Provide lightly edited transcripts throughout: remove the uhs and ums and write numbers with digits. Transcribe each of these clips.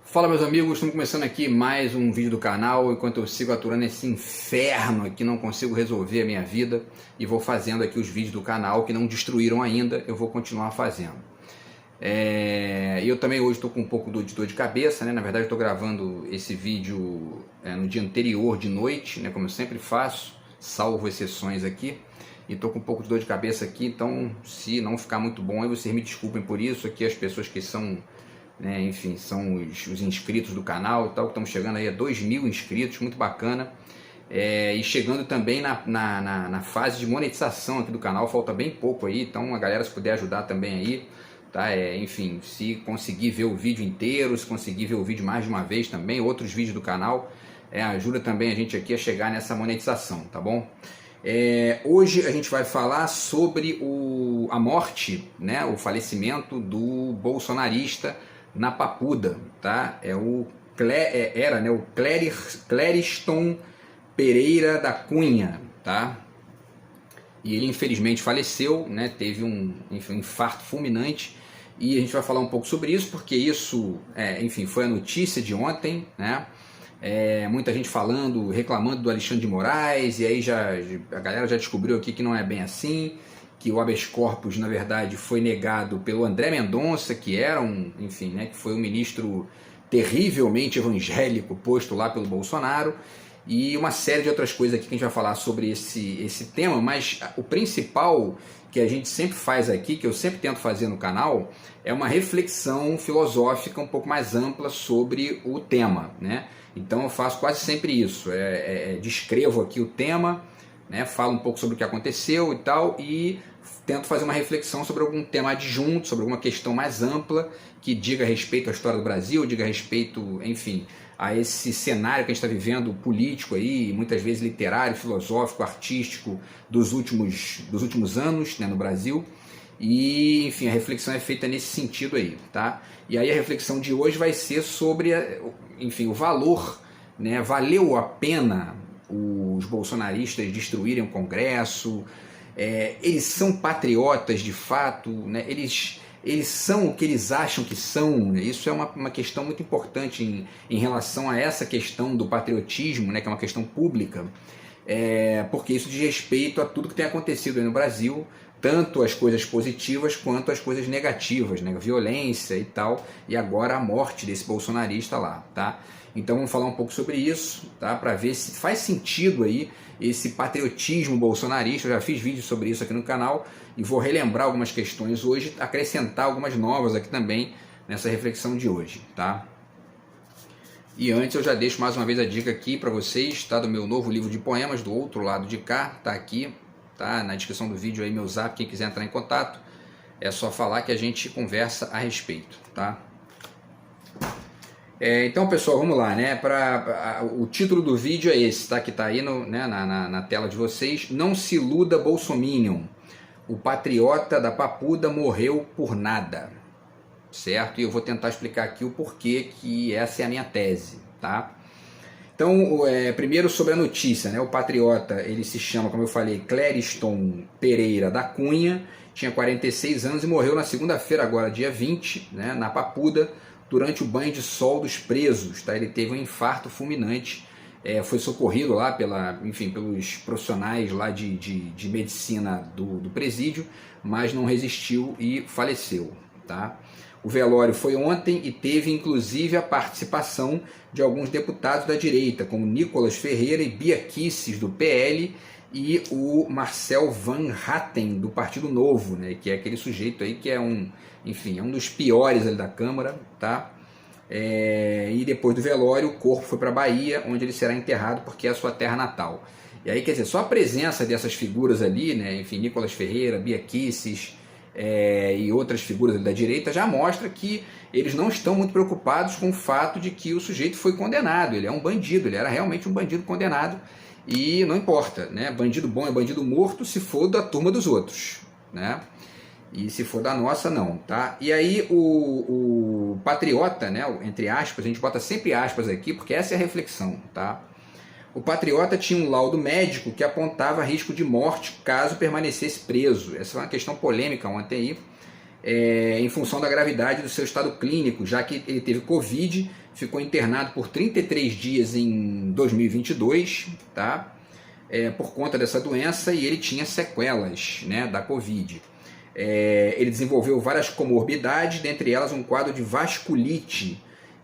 Fala meus amigos, estamos começando aqui mais um vídeo do canal. Enquanto eu sigo aturando esse inferno aqui, não consigo resolver a minha vida e vou fazendo aqui os vídeos do canal que não destruíram ainda, eu vou continuar fazendo. Eu também hoje estou com um pouco de dor de cabeça, né? Na verdade estou gravando esse vídeo no dia anterior de noite, né? Como eu sempre faço, salvo exceções aqui. E estou com um pouco de dor de cabeça aqui, então se não ficar muito bom, aí vocês me desculpem por isso. Aqui as pessoas que são... enfim, são os inscritos do canal e tal, que estamos chegando aí a 2.000 inscritos, muito bacana. E chegando também na fase de monetização aqui do canal, falta bem pouco aí, então a galera se puder ajudar também aí, tá? Enfim, se conseguir ver o vídeo inteiro, se conseguir ver o vídeo mais de uma vez também, outros vídeos do canal, ajuda também a gente aqui a chegar nessa monetização, tá bom? Hoje a gente vai falar sobre a morte, né, o falecimento do bolsonarista na Papuda, tá? O Clériston Pereira da Cunha, tá? E ele infelizmente faleceu, né? Teve um infarto fulminante, e a gente vai falar um pouco sobre isso, porque isso, enfim, foi a notícia de ontem, né? Muita gente falando, reclamando do Alexandre de Moraes, e aí a galera já descobriu aqui que não é bem assim, que o habeas corpus, na verdade, foi negado pelo André Mendonça, que era que foi um ministro terrivelmente evangélico posto lá pelo Bolsonaro, e uma série de outras coisas aqui que a gente vai falar sobre esse tema, mas o principal que a gente sempre faz aqui, que eu sempre tento fazer no canal, é uma reflexão filosófica um pouco mais ampla sobre o tema, né? Então eu faço quase sempre isso, descrevo aqui o tema, né, falo um pouco sobre o que aconteceu e tal, e tento fazer uma reflexão sobre algum tema adjunto, sobre alguma questão mais ampla, que diga respeito à história do Brasil, diga respeito, enfim, a esse cenário que a gente está vivendo, político aí, muitas vezes literário, filosófico, artístico, dos últimos anos, né, no Brasil. E, enfim, a reflexão é feita nesse sentido aí, tá? E aí a reflexão de hoje vai ser sobre, enfim, o valor, né? Valeu a pena os bolsonaristas destruírem o Congresso? Eles são patriotas de fato, né? Eles são o que eles acham que são, né? Isso é uma questão muito importante em relação a essa questão do patriotismo, né? Que é uma questão pública, porque isso diz respeito a tudo que tem acontecido aí no Brasil, tanto as coisas positivas quanto as coisas negativas, né? Violência e tal, e agora a morte desse bolsonarista lá, tá? Então vamos falar um pouco sobre isso, tá? Para ver se faz sentido aí esse patriotismo bolsonarista. Eu já fiz vídeos sobre isso aqui no canal e vou relembrar algumas questões hoje, acrescentar algumas novas aqui também nessa reflexão de hoje, tá? E antes eu já deixo mais uma vez a dica aqui para vocês, tá? Do meu novo livro de poemas, Do Outro Lado de Cá, tá aqui, tá? Na descrição do vídeo aí meu zap, quem quiser entrar em contato, é só falar que a gente conversa a respeito, tá? Então pessoal, vamos lá, né? O título do vídeo é esse, tá? Que tá aí na tela de vocês. Não se iluda, Bolsominion. O patriota da Papuda morreu por nada, certo? E eu vou tentar explicar aqui o porquê que essa é a minha tese, tá? Então, primeiro sobre a notícia, né? O patriota, ele se chama, como eu falei, Clériston Pereira da Cunha, tinha 46 anos e morreu na segunda-feira agora, dia 20, né? Na Papuda, durante o banho de sol dos presos, tá? Ele teve um infarto fulminante, foi socorrido lá pelos profissionais lá de medicina do presídio, mas não resistiu e faleceu, tá? O velório foi ontem e teve inclusive a participação de alguns deputados da direita, como Nicolas Ferreira e Bia Kicis, do PL, e o Marcel Van Hatten, do Partido Novo, né, que é aquele sujeito aí que é um dos piores ali da Câmara, tá? E depois do velório, o corpo foi para a Bahia, onde ele será enterrado, porque é a sua terra natal. E aí, quer dizer, só a presença dessas figuras ali, né, enfim, Nicolas Ferreira, Bia Kicis, e outras figuras da direita, já mostra que eles não estão muito preocupados com o fato de que o sujeito foi condenado. Ele é um bandido, ele era realmente um bandido condenado, e não importa, né? Bandido bom é bandido morto se for da turma dos outros, né? E se for da nossa, não, tá? E aí o patriota, né, entre aspas, a gente bota sempre aspas aqui, porque essa é a reflexão, tá? O patriota tinha um laudo médico que apontava risco de morte caso permanecesse preso. Essa é uma questão polêmica ontem aí. em função da gravidade do seu estado clínico, já que ele teve Covid, ficou internado por 33 dias em 2022, tá? Por conta dessa doença, e ele tinha sequelas, né, da Covid. Ele desenvolveu várias comorbidades, dentre elas um quadro de vasculite,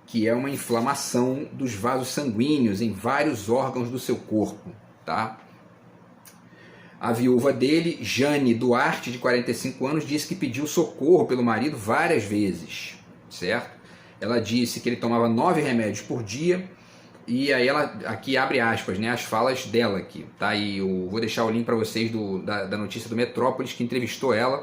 que é uma inflamação dos vasos sanguíneos em vários órgãos do seu corpo, tá? A viúva dele, Jane Duarte, de 45 anos, disse que pediu socorro pelo marido várias vezes, certo? Ela disse que ele tomava 9 remédios por dia, e aí ela, aqui abre aspas, né, as falas dela aqui, tá? E eu vou deixar o link para vocês da notícia do Metrópolis, que entrevistou ela,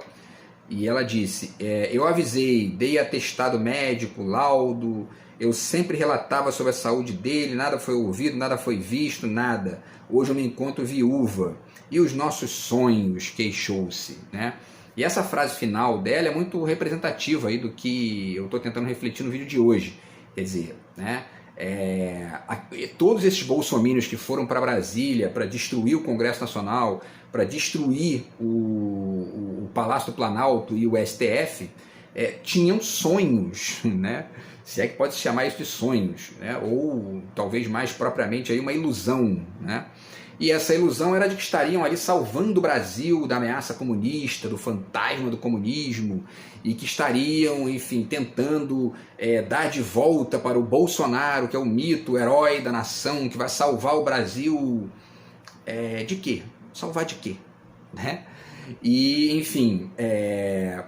e ela disse, eu avisei, dei atestado médico, laudo, eu sempre relatava sobre a saúde dele, nada foi ouvido, nada foi visto, nada. Hoje eu me encontro viúva. E os nossos sonhos, queixou-se, né? E essa frase final dela é muito representativa aí do que eu estou tentando refletir no vídeo de hoje. Quer dizer, né? Todos esses bolsominions que foram para Brasília para destruir o Congresso Nacional, para destruir o Palácio do Planalto e o STF, tinham sonhos, né? Se é que pode se chamar isso de sonhos, né? Ou talvez mais propriamente aí uma ilusão, né? E essa ilusão era de que estariam ali salvando o Brasil da ameaça comunista, do fantasma do comunismo, e que estariam, enfim, tentando dar de volta para o Bolsonaro, que é o mito, o herói da nação, que vai salvar o Brasil de quê? Salvar de quê? Né? E, enfim,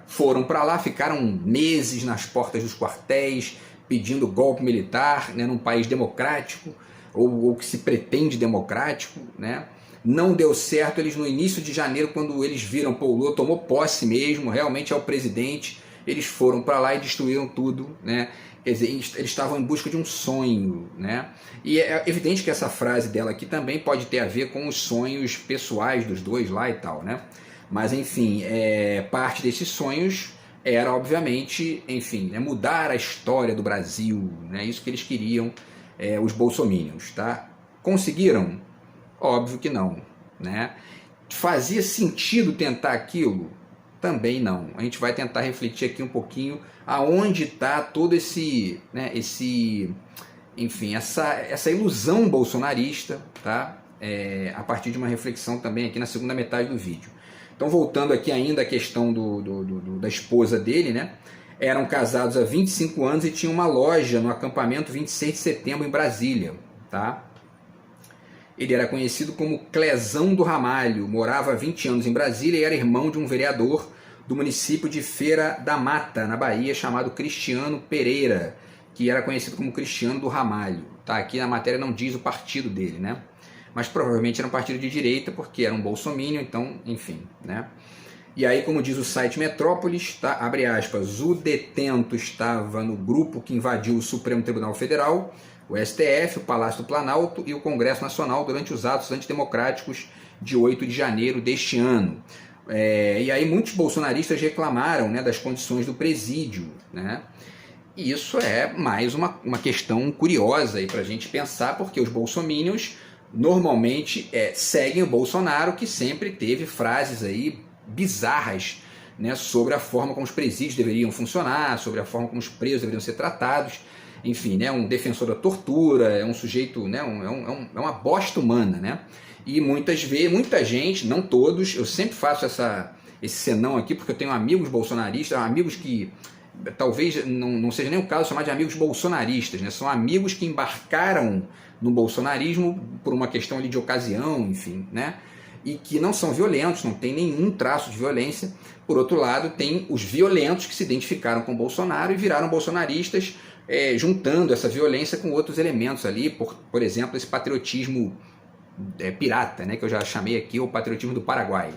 foram para lá, ficaram meses nas portas dos quartéis, pedindo golpe militar, né, num país democrático, ou que se pretende democrático, né? Não deu certo. Eles no início de janeiro, quando eles viram, pô, o Lula tomou posse mesmo, realmente é o presidente, eles foram para lá e destruíram tudo, né? Quer dizer, eles estavam em busca de um sonho, né? E é evidente que essa frase dela aqui também pode ter a ver com os sonhos pessoais dos dois lá e tal, né? Mas enfim, parte desses sonhos era obviamente, enfim, né, mudar a história do Brasil, né? Isso que eles queriam, os bolsominions, tá? Conseguiram? Óbvio que não, né? Fazia sentido tentar aquilo? Também não. A gente vai tentar refletir aqui um pouquinho aonde está todo esse, né, enfim, essa ilusão bolsonarista, tá? A partir de uma reflexão também aqui na segunda metade do vídeo. Então, voltando aqui ainda à questão da esposa dele, né? Eram casados há 25 anos e tinham uma loja no acampamento 26 de setembro em Brasília, tá? Ele era conhecido como Clezão do Ramalho, morava há 20 anos em Brasília e era irmão de um vereador do município de Feira da Mata, na Bahia, chamado Cristiano Pereira, que era conhecido como Cristiano do Ramalho, tá? Aqui na matéria não diz o partido dele, né? Mas provavelmente era um partido de direita, porque era um bolsominion, então, enfim, né? E aí, como diz o site Metrópolis, tá, abre aspas, o detento estava no grupo que invadiu o Supremo Tribunal Federal, o STF, o Palácio do Planalto e o Congresso Nacional durante os atos antidemocráticos de 8 de janeiro deste ano. E aí muitos bolsonaristas reclamaram, né, das condições do presídio, né? E isso é mais uma questão curiosa para a gente pensar, porque os bolsominions normalmente seguem o Bolsonaro, que sempre teve frases aí bizarras, né, sobre a forma como os presídios deveriam funcionar, sobre a forma como os presos deveriam ser tratados, enfim, né, um defensor da tortura, é um sujeito, né, é uma bosta humana, né? E muitas vezes, muita gente, não todos, eu sempre faço esse senão aqui porque eu tenho amigos bolsonaristas, amigos que talvez não seja nem o caso de chamar de amigos bolsonaristas, né? São amigos que embarcaram no bolsonarismo por uma questão ali de ocasião, enfim, né? E que não são violentos, não tem nenhum traço de violência. Por outro lado, tem os violentos que se identificaram com o Bolsonaro e viraram bolsonaristas, juntando essa violência com outros elementos ali, por exemplo, esse patriotismo pirata, né, que eu já chamei aqui, o patriotismo do Paraguai.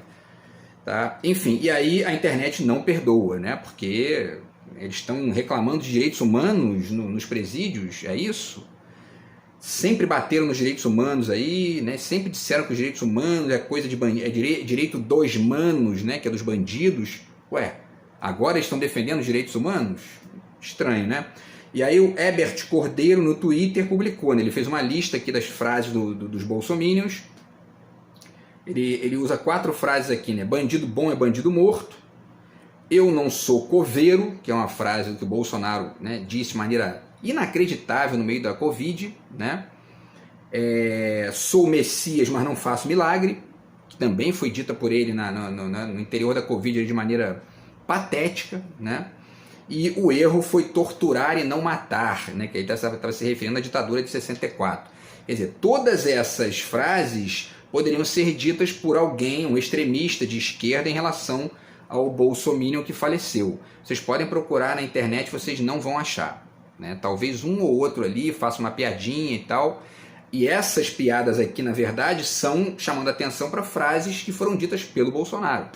Tá? Enfim, e aí a internet não perdoa, né, porque eles estão reclamando de direitos humanos nos presídios, é isso? Sempre bateram nos direitos humanos aí, né? Sempre disseram que os direitos humanos é coisa de direito dos manos, né? Que é dos bandidos. Ué, agora eles estão defendendo os direitos humanos? Estranho, né? E aí o Herbert Cordeiro no Twitter publicou, né? Ele fez uma lista aqui das frases dos bolsominions. Ele usa 4 frases aqui, né? Bandido bom é bandido morto. eu não sou coveiro, que é uma frase que o Bolsonaro, né, disse de maneira inacreditável no meio da Covid, né? Sou Messias, mas não faço milagre, que também foi dita por ele no interior da Covid de maneira patética, né? E o erro foi torturar e não matar, né? Que ele estava se referindo à ditadura de 64. Quer dizer, todas essas frases poderiam ser ditas por alguém, um extremista de esquerda, em relação ao bolsominion que faleceu. Vocês podem procurar na internet, vocês não vão achar, né? Talvez um ou outro ali faça uma piadinha e tal. E essas piadas aqui, na verdade, são chamando atenção para frases que foram ditas pelo Bolsonaro,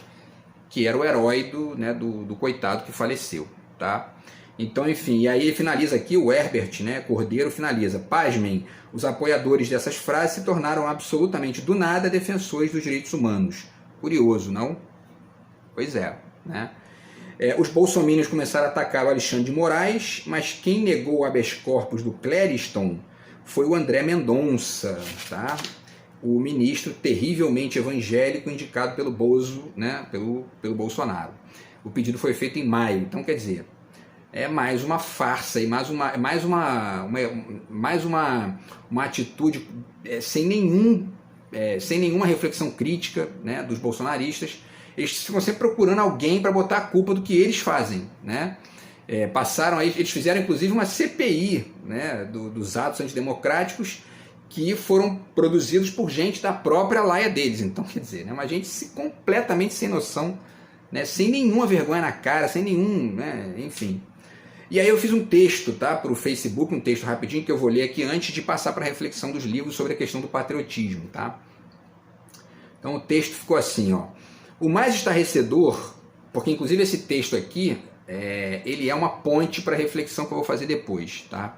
que era o herói do coitado que faleceu, tá? Então, enfim, e aí finaliza aqui o Herbert, né, Cordeiro, finaliza: pasmem, os apoiadores dessas frases se tornaram absolutamente do nada defensores dos direitos humanos. Curioso, não? Pois é, né? Os bolsominions começaram a atacar o Alexandre de Moraes, mas quem negou o habeas corpus do Clériston foi o André Mendonça, tá? O ministro terrivelmente evangélico indicado pelo Bozo, né, pelo Bolsonaro. O pedido foi feito em maio, então quer dizer, é mais uma farsa e mais uma atitude sem nenhuma reflexão crítica, né, dos bolsonaristas. Eles ficam sempre procurando alguém para botar a culpa do que eles fazem, né? Eles fizeram inclusive uma CPI, né, dos atos antidemocráticos que foram produzidos por gente da própria laia deles. Então, quer dizer, né, uma gente completamente sem noção, né, sem nenhuma vergonha na cara, sem nenhum, né, enfim. E aí eu fiz um texto, tá, para o Facebook, um texto rapidinho que eu vou ler aqui antes de passar para a reflexão dos livros sobre a questão do patriotismo, tá? Então o texto ficou assim, ó: o mais estarrecedor, porque inclusive esse texto aqui, ele é uma ponte para a reflexão que eu vou fazer depois, tá?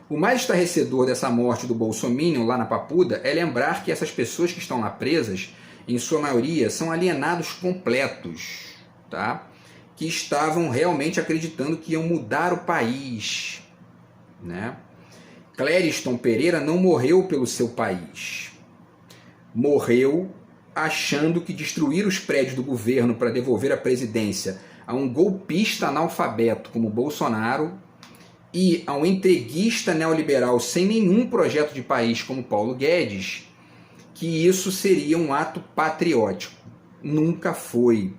O mais estarrecedor dessa morte do bolsominion lá na Papuda é lembrar que essas pessoas que estão lá presas, em sua maioria, são alienados completos, tá? Que estavam realmente acreditando que iam mudar o país, né? Clériston Pereira não morreu pelo seu país. Morreu achando que destruir os prédios do governo para devolver a presidência a um golpista analfabeto como Bolsonaro e a um entreguista neoliberal sem nenhum projeto de país como Paulo Guedes, que isso seria um ato patriótico. Nunca foi.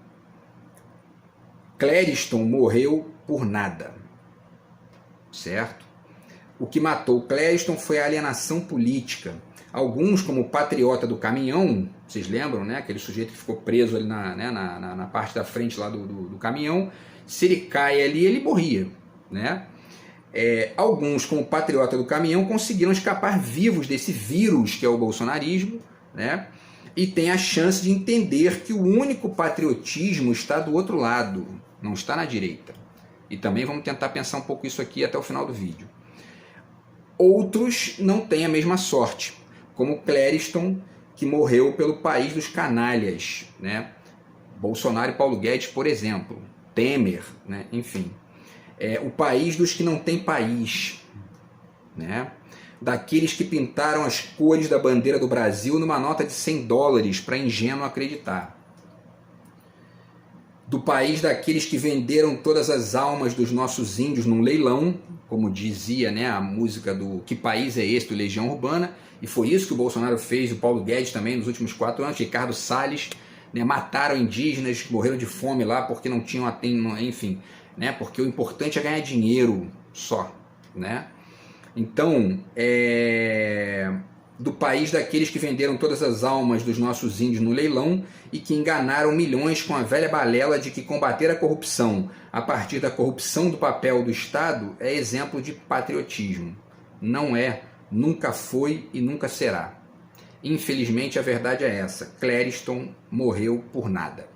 Clériston morreu por nada, certo? O que matou Clériston foi a alienação política. Alguns, como o patriota do caminhão, vocês lembram, né? Aquele sujeito que ficou preso ali na parte da frente lá do caminhão, se ele cai ali, ele morria, né? Alguns, como o patriota do caminhão, conseguiram escapar vivos desse vírus que é o bolsonarismo, né? E tem a chance de entender que o único patriotismo está do outro lado, não está na direita. E também vamos tentar pensar um pouco isso aqui até o final do vídeo. Outros não têm a mesma sorte, como Clériston, que morreu pelo país dos canalhas, né? Bolsonaro e Paulo Guedes, por exemplo, Temer, né? Enfim. O país dos que não têm país, né? Daqueles que pintaram as cores da bandeira do Brasil numa nota de $100 para ingênuo acreditar. Do país daqueles que venderam todas as almas dos nossos índios num leilão, como dizia, né, a música do Que País é Esse, do Legião Urbana, e foi isso que o Bolsonaro fez, o Paulo Guedes também, nos últimos 4 anos, Ricardo Salles, né, mataram indígenas que morreram de fome lá porque não tinham, enfim, né, porque o importante é ganhar dinheiro só, né? Então, do país daqueles que venderam todas as almas dos nossos índios no leilão e que enganaram milhões com a velha balela de que combater a corrupção a partir da corrupção do papel do Estado é exemplo de patriotismo. Não é, nunca foi e nunca será. Infelizmente, a verdade é essa: Clériston morreu por nada.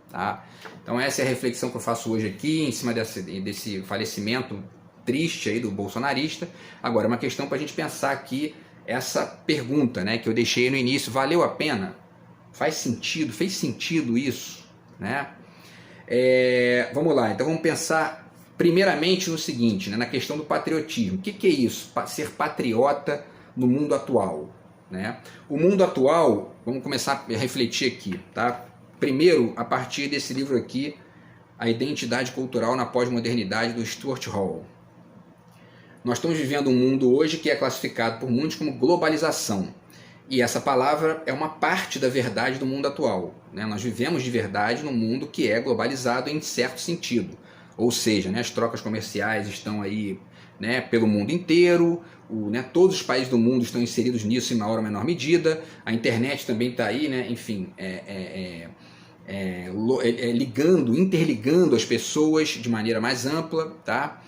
Tá? Então essa é a reflexão que eu faço hoje aqui, em cima desse falecimento triste aí do bolsonarista. Agora, uma questão para a gente pensar aqui, essa pergunta, né, que eu deixei no início: valeu a pena? Faz sentido? Fez sentido isso? Né? Vamos lá, então vamos pensar primeiramente no seguinte, né, na questão do patriotismo. O que é isso? Ser patriota no mundo atual, né? O mundo atual, vamos começar a refletir aqui, tá? Primeiro, a partir desse livro aqui, a identidade cultural na pós-modernidade, do Stuart Hall. Nós estamos vivendo um mundo hoje que é classificado por muitos como globalização. E essa palavra é uma parte da verdade do mundo atual, né? Nós vivemos de verdade num mundo que é globalizado em certo sentido. Ou seja, né, as trocas comerciais estão aí, né, pelo mundo inteiro, todos os países do mundo estão inseridos nisso em maior ou menor medida, a internet também está aí, né, enfim, interligando as pessoas de maneira mais ampla, tá?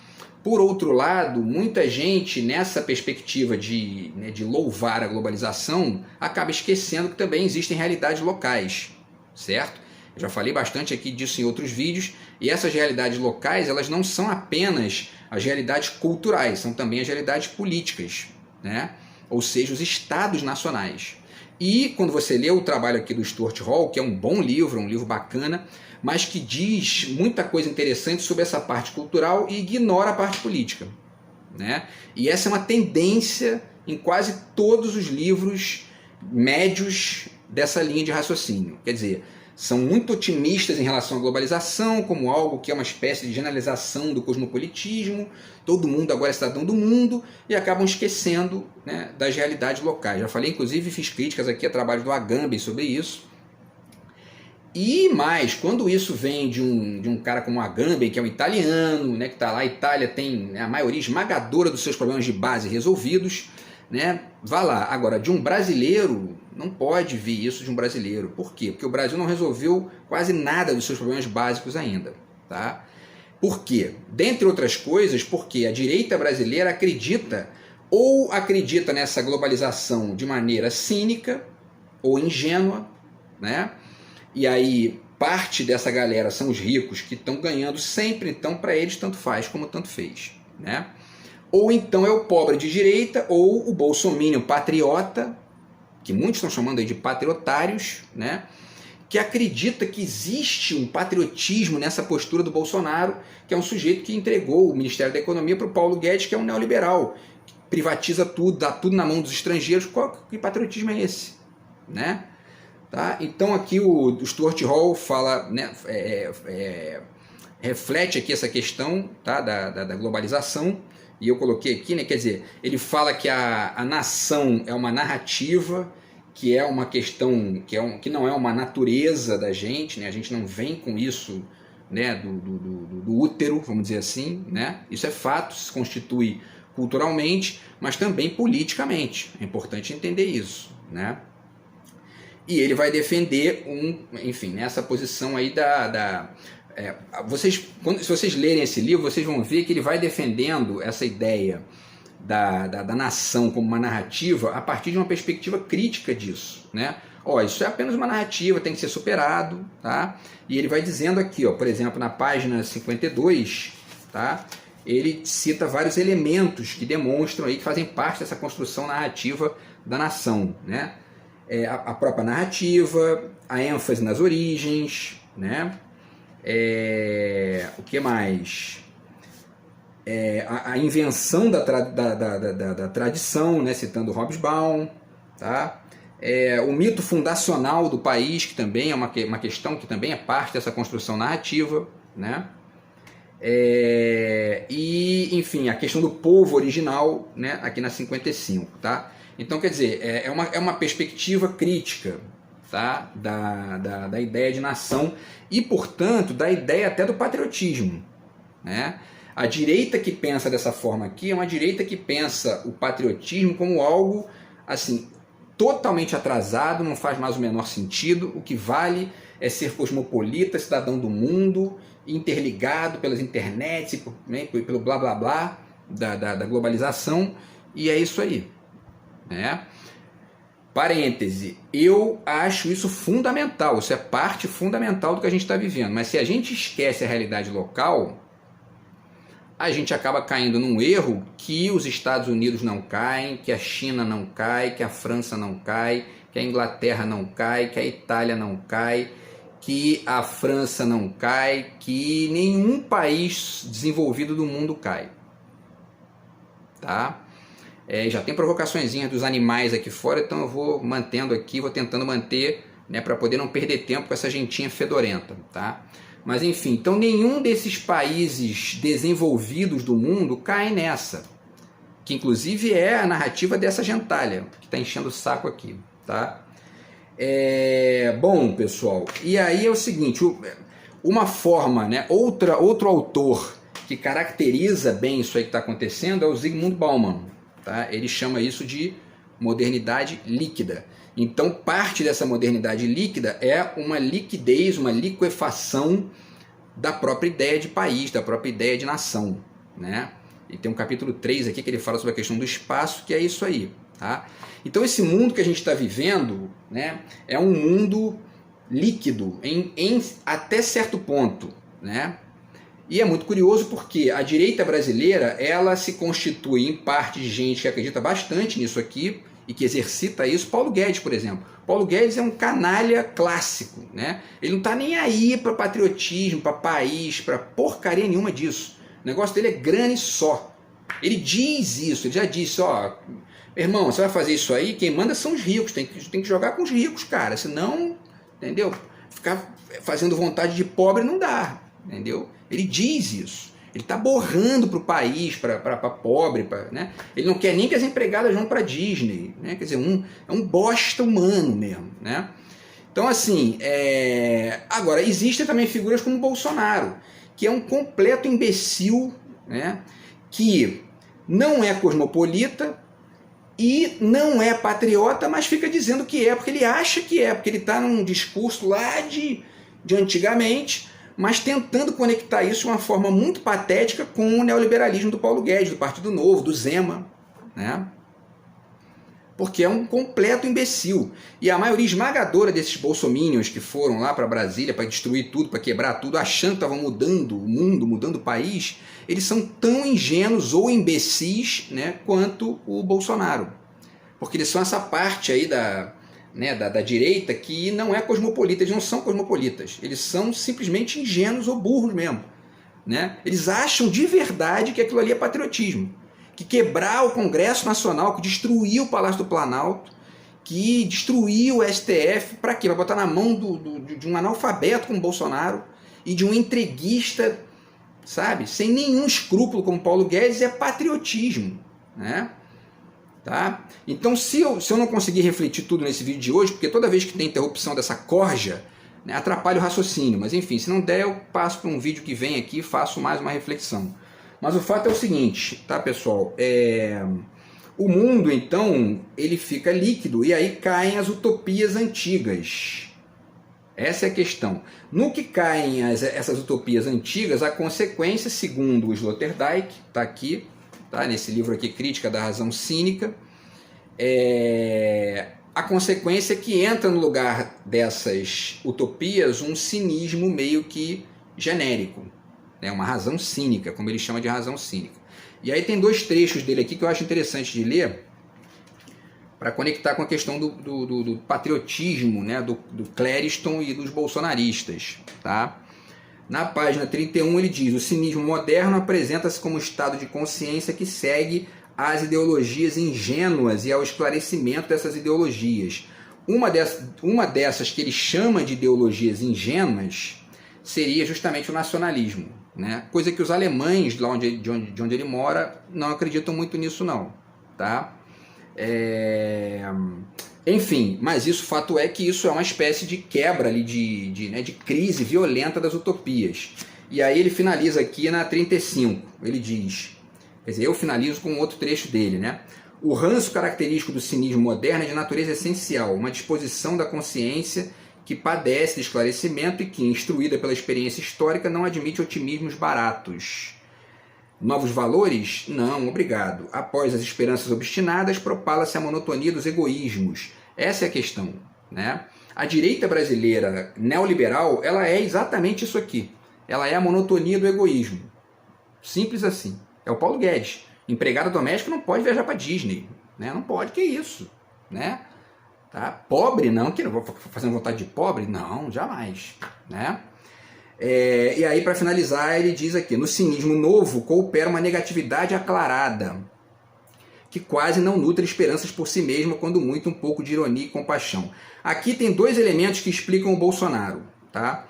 Por outro lado, muita gente nessa perspectiva de louvar a globalização acaba esquecendo que também existem realidades locais, certo? Eu já falei bastante aqui disso em outros vídeos, e essas realidades locais, elas não são apenas as realidades culturais, são também as realidades políticas, né? Ou seja, os estados nacionais. E quando você lê o trabalho aqui do Stuart Hall, que é um bom livro, um livro bacana, mas que diz muita coisa interessante sobre essa parte cultural e ignora a parte política, né? E essa é uma tendência em quase todos os livros médios dessa linha de raciocínio. Quer dizer, são muito otimistas em relação à globalização, como algo que é uma espécie de generalização do cosmopolitismo, todo mundo agora é cidadão do mundo, e acabam esquecendo, né, das realidades locais. Já falei, inclusive, fiz críticas aqui a trabalho do Agamben sobre isso. E mais, quando isso vem de um cara como o Agamben, que é um italiano, né, que está lá, a Itália tem, né, a maioria esmagadora dos seus problemas de base resolvidos, né, vá lá. Agora, de um brasileiro, não pode vir isso de um brasileiro. Por quê? Porque o Brasil não resolveu quase nada dos seus problemas básicos ainda, tá? Por quê? Dentre outras coisas, porque a direita brasileira acredita nessa globalização de maneira cínica ou ingênua, né? E aí parte dessa galera são os ricos que estão ganhando sempre, então para eles tanto faz como tanto fez, né? Ou então é o pobre de direita, ou o bolsominion patriota, que muitos estão chamando aí de patriotários, né? Que acredita que existe um patriotismo nessa postura do Bolsonaro, que é um sujeito que entregou o Ministério da Economia para o Paulo Guedes, que é um neoliberal, que privatiza tudo, dá tudo na mão dos estrangeiros. Que patriotismo é esse, né? Tá? Então aqui o Stuart Hall fala, né, reflete aqui essa questão, tá, da globalização, e eu coloquei aqui, né, quer dizer, ele fala que a nação é uma narrativa, que é uma questão, que não é uma natureza da gente, né, a gente não vem com isso, né, do útero, vamos dizer assim, né, isso é fato, se constitui culturalmente, mas também politicamente, é importante entender isso, né. E ele vai defender enfim, nessa posição aí se vocês lerem esse livro, vocês vão ver que ele vai defendendo essa ideia da nação como uma narrativa a partir de uma perspectiva crítica disso, né? Isso é apenas uma narrativa, tem que ser superado, tá? E ele vai dizendo aqui, por exemplo, na página 52, tá? Ele cita vários elementos que demonstram aí que fazem parte dessa construção narrativa da nação, né? A própria narrativa, a ênfase nas origens, né? O que mais? A invenção da tradição, né? Citando Hobsbawm, tá? O mito fundacional do país, que também é uma questão que também é parte dessa construção narrativa, né? E, enfim, a questão do povo original, né? Aqui na 55, tá? Então, quer dizer, é uma perspectiva crítica, tá? da ideia de nação e, portanto, da ideia até do patriotismo, né? A direita que pensa dessa forma aqui é uma direita que pensa o patriotismo como algo assim totalmente atrasado, não faz mais o menor sentido. O que vale é ser cosmopolita, cidadão do mundo, interligado pelas internets, pelo blá blá blá da globalização, e é isso aí, né? Parêntese, eu acho isso fundamental, isso é parte fundamental do que a gente está vivendo, mas se a gente esquece a realidade local, a gente acaba caindo num erro que os Estados Unidos não caem, que a China não cai, que a França não cai, que a Inglaterra não cai, que a Itália não cai, que a França não cai, que nenhum país desenvolvido do mundo cai, tá? Já tem provocaçõezinhas dos animais aqui fora, então eu vou mantendo aqui, vou tentando manter, né, para poder não perder tempo com essa gentinha fedorenta, tá? Mas enfim, então nenhum desses países desenvolvidos do mundo cai nessa, que inclusive é a narrativa dessa gentalha, que está enchendo o saco aqui, tá? Bom, pessoal, e aí é o seguinte, uma forma, né, outro autor que caracteriza bem isso aí que está acontecendo é o Zygmunt Bauman, tá? Ele chama isso de modernidade líquida. Então, parte dessa modernidade líquida é uma liquidez, uma liquefação da própria ideia de país, da própria ideia de nação, né? E tem um capítulo 3 aqui que ele fala sobre a questão do espaço, que é isso aí, tá? Então, esse mundo que a gente está vivendo, né, é um mundo líquido em até certo ponto, né? E é muito curioso porque a direita brasileira, ela se constitui em parte de gente que acredita bastante nisso aqui e que exercita isso. Paulo Guedes, por exemplo. Paulo Guedes é um canalha clássico, né? Ele não está nem aí para patriotismo, para país, para porcaria nenhuma disso. O negócio dele é grana e só. Ele diz isso, ele já disse, ó, irmão, você vai fazer isso aí, quem manda são os ricos, tem que jogar com os ricos, cara, senão, entendeu? Ficar fazendo vontade de pobre não dá, entendeu? Ele diz isso. Ele está borrando para o país, para pobre, né? Ele não quer nem que as empregadas vão para Disney, né? Quer dizer, é um bosta humano mesmo, né? Então, assim, agora, existem também figuras como Bolsonaro, que é um completo imbecil, né? Que não é cosmopolita e não é patriota, mas fica dizendo que é, porque ele acha que é, porque ele está num discurso lá de antigamente, mas tentando conectar isso de uma forma muito patética com o neoliberalismo do Paulo Guedes, do Partido Novo, do Zema, né? Porque é um completo imbecil. E a maioria esmagadora desses bolsominions que foram lá para Brasília para destruir tudo, para quebrar tudo, achando que estavam mudando o mundo, mudando o país, eles são tão ingênuos ou imbecis, né, quanto o Bolsonaro. Porque eles são essa parte aí da direita que não é cosmopolita, eles não são cosmopolitas, eles são simplesmente ingênuos ou burros mesmo, né? Eles acham de verdade que aquilo ali é patriotismo, que quebrar o Congresso Nacional, que destruir o Palácio do Planalto, que destruir o STF, para quê? Para botar na mão de um analfabeto como Bolsonaro e de um entreguista, sabe, sem nenhum escrúpulo como Paulo Guedes, é patriotismo, né? Tá? Então, se eu não conseguir refletir tudo nesse vídeo de hoje, porque toda vez que tem interrupção dessa corja, né, atrapalha o raciocínio, mas enfim, se não der, eu passo para um vídeo que vem aqui e faço mais uma reflexão. Mas o fato é o seguinte, tá, pessoal? O mundo, então, ele fica líquido e aí caem as utopias antigas. Essa é a questão. No que caem essas utopias antigas, a consequência, segundo o Sloterdijk, está aqui, tá, nesse livro aqui, Crítica da Razão Cínica, a consequência é que entra no lugar dessas utopias um cinismo meio que genérico, né, uma razão cínica, como ele chama de razão cínica. E aí tem dois trechos dele aqui que eu acho interessante de ler, para conectar com a questão do patriotismo, né, do Clériston e dos bolsonaristas. Tá? Na página 31 ele diz: o cinismo moderno apresenta-se como estado de consciência que segue às ideologias ingênuas e ao esclarecimento dessas ideologias. Uma dessas que ele chama de ideologias ingênuas seria justamente o nacionalismo, né? Coisa que os alemães, lá de onde ele mora, não acreditam muito nisso não. Tá? Enfim, mas o fato é que isso é uma espécie de quebra ali, de crise violenta das utopias. E aí ele finaliza aqui na 35, ele diz, quer dizer, eu finalizo com outro trecho dele, né? O ranço característico do cinismo moderno é de natureza essencial, uma disposição da consciência que padece de esclarecimento e que, instruída pela experiência histórica, não admite otimismos baratos. Novos valores? Não, obrigado. Após as esperanças obstinadas, propala-se a monotonia dos egoísmos. Essa é a questão, né? A direita brasileira neoliberal, ela é exatamente isso aqui. Ela é a monotonia do egoísmo. Simples assim. É o Paulo Guedes. Empregada doméstica não pode viajar para Disney, né? Não pode, que isso, né? Tá? Pobre não, que não vou fazendo vontade de pobre? Não, jamais, né? E aí, para finalizar, ele diz aqui: no cinismo novo coopera uma negatividade aclarada, que quase não nutre esperanças por si mesma, quando muito um pouco de ironia e compaixão. Aqui tem dois elementos que explicam o Bolsonaro. Tá?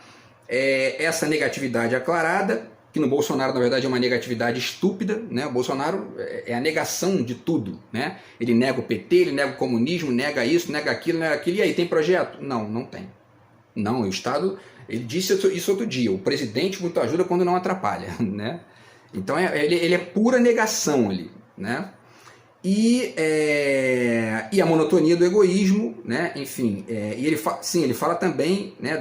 essa negatividade aclarada, que no Bolsonaro, na verdade, é uma negatividade estúpida, né? O Bolsonaro é a negação de tudo, né? Ele nega o PT, ele nega o comunismo, nega isso, nega aquilo, e aí, tem projeto? Não, não tem. Não, o Estado, ele disse isso outro dia, o presidente muito ajuda quando não atrapalha, né? Então, ele é pura negação ali, né? E a monotonia do egoísmo, né? Enfim, e ele fala também, né,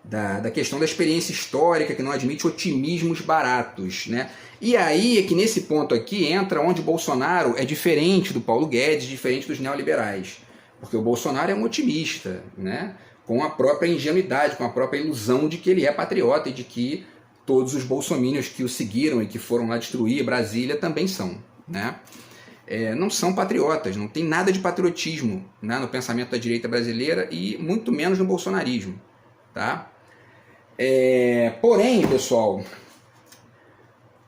da questão da experiência histórica, que não admite otimismos baratos, né? E aí é que nesse ponto aqui entra onde o Bolsonaro é diferente do Paulo Guedes, diferente dos neoliberais, porque o Bolsonaro é um otimista, né? Com a própria ingenuidade, com a própria ilusão de que ele é patriota e de que todos os bolsominions que o seguiram e que foram lá destruir Brasília também são, né? Não são patriotas, não tem nada de patriotismo, né, no pensamento da direita brasileira e muito menos no bolsonarismo, tá? Porém, pessoal,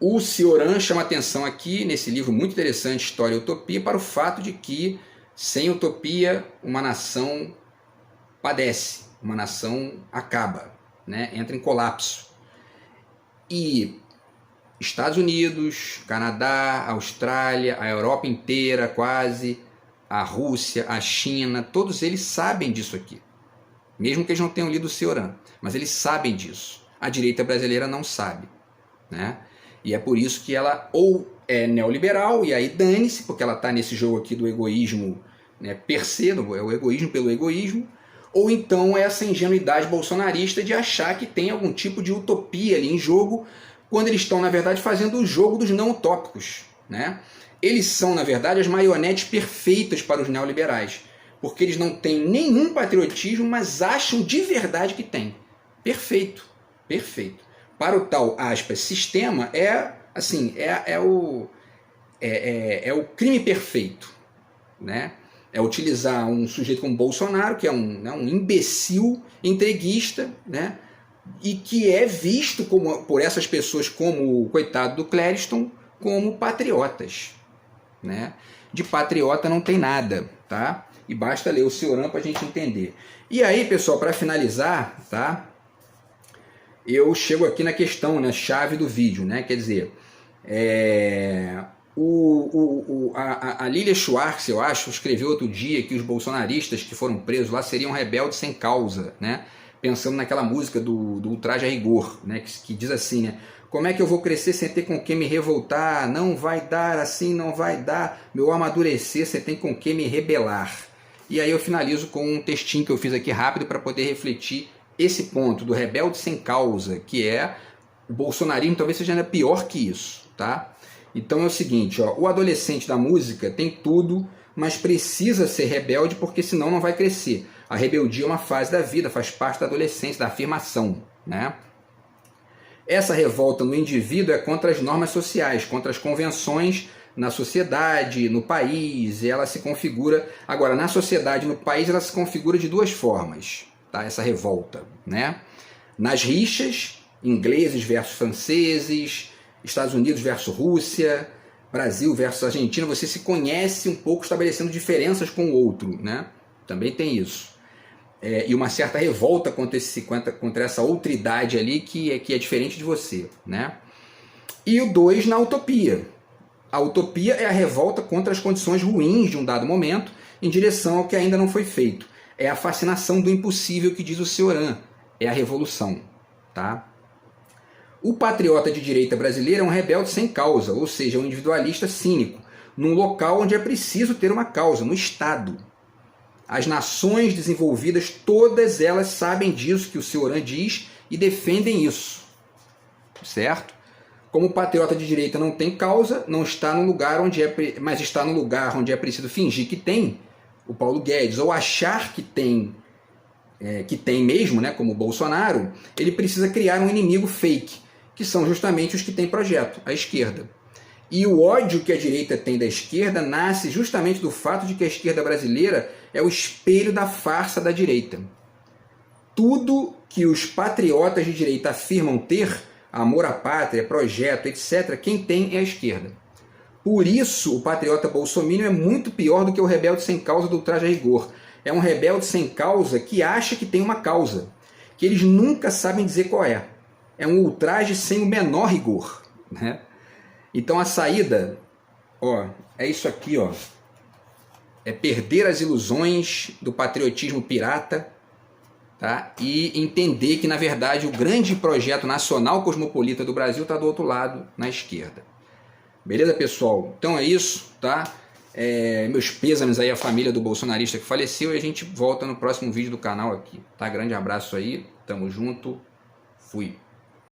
o Cioran chama atenção aqui, nesse livro muito interessante, História e Utopia, para o fato de que, sem utopia, uma nação padece, uma nação acaba, né? Entra em colapso. E Estados Unidos, Canadá, Austrália, a Europa inteira quase, a Rússia, a China, todos eles sabem disso aqui. Mesmo que eles não tenham lido o Cioran, mas eles sabem disso. A direita brasileira não sabe, né? E é por isso que ela ou é neoliberal, e aí dane-se, porque ela está nesse jogo aqui do egoísmo, né, per se, é o egoísmo pelo egoísmo, ou então essa ingenuidade bolsonarista de achar que tem algum tipo de utopia ali em jogo, quando eles estão, na verdade, fazendo o jogo dos não utópicos, né? Eles são, na verdade, as marionetes perfeitas para os neoliberais, porque eles não têm nenhum patriotismo, mas acham de verdade que tem. Perfeito, perfeito. Para o tal, aspas, sistema, é o crime perfeito, né? É utilizar um sujeito como Bolsonaro, que é um imbecil entreguista, né? E que é visto por essas pessoas como o coitado do Clériston, como patriotas, né? De patriota não tem nada, tá? E basta ler o Cioran para a gente entender. E aí, pessoal, para finalizar, tá? Eu chego aqui na questão, né, chave do vídeo, né? Quer dizer, a Lilia Schwartz, eu acho, escreveu outro dia que os bolsonaristas que foram presos lá seriam rebeldes sem causa, né? Pensando naquela música do Ultraje a Rigor, né? Que diz assim, né? Como é que eu vou crescer sem ter com quem me revoltar? Não vai dar, assim não vai dar. Meu amadurecer sem ter com quem me rebelar. E aí eu finalizo com um textinho que eu fiz aqui rápido para poder refletir esse ponto do rebelde sem causa, que é o bolsonarismo, talvez seja ainda pior que isso, tá? Então é o seguinte, ó, o adolescente da música tem tudo, mas precisa ser rebelde porque senão não vai crescer. A rebeldia é uma fase da vida, faz parte da adolescência, da afirmação, né? Essa revolta no indivíduo é contra as normas sociais, contra as convenções na sociedade, no país, e ela se configura... Agora, na sociedade, no país, ela se configura de duas formas, tá? Essa revolta, né? Nas rixas, ingleses versus franceses, Estados Unidos versus Rússia, Brasil versus Argentina, você se conhece um pouco estabelecendo diferenças com o outro, né? Também tem isso. E uma certa revolta contra essa outridade ali que é diferente de você, né? E o 2 na utopia. A utopia é a revolta contra as condições ruins de um dado momento em direção ao que ainda não foi feito. É a fascinação do impossível que diz o Cioran. É a revolução, tá? O patriota de direita brasileiro é um rebelde sem causa, ou seja, um individualista cínico, num local onde é preciso ter uma causa, no Estado. As nações desenvolvidas, todas elas sabem disso que o Cioran diz e defendem isso, certo? Como o patriota de direita não tem causa, não está no lugar mas está no lugar onde é preciso fingir que tem, o Paulo Guedes, ou achar que tem mesmo, né, como o Bolsonaro, ele precisa criar um inimigo fake, que são justamente os que têm projeto, a esquerda. E o ódio que a direita tem da esquerda nasce justamente do fato de que a esquerda brasileira é o espelho da farsa da direita. Tudo que os patriotas de direita afirmam ter, amor à pátria, projeto, etc., quem tem é a esquerda. Por isso, o patriota bolsominion é muito pior do que o rebelde sem causa do Ultraje a Rigor. É um rebelde sem causa que acha que tem uma causa, que eles nunca sabem dizer qual é. É um ultraje sem o menor rigor, né? Então a saída, ó, é isso aqui, ó. É perder as ilusões do patriotismo pirata, tá? E entender que, na verdade, o grande projeto nacional cosmopolita do Brasil está do outro lado, na esquerda. Beleza, pessoal? Então é isso, tá? Meus pêsames aí à família do bolsonarista que faleceu e a gente volta no próximo vídeo do canal aqui, tá? Grande abraço aí, tamo junto, fui!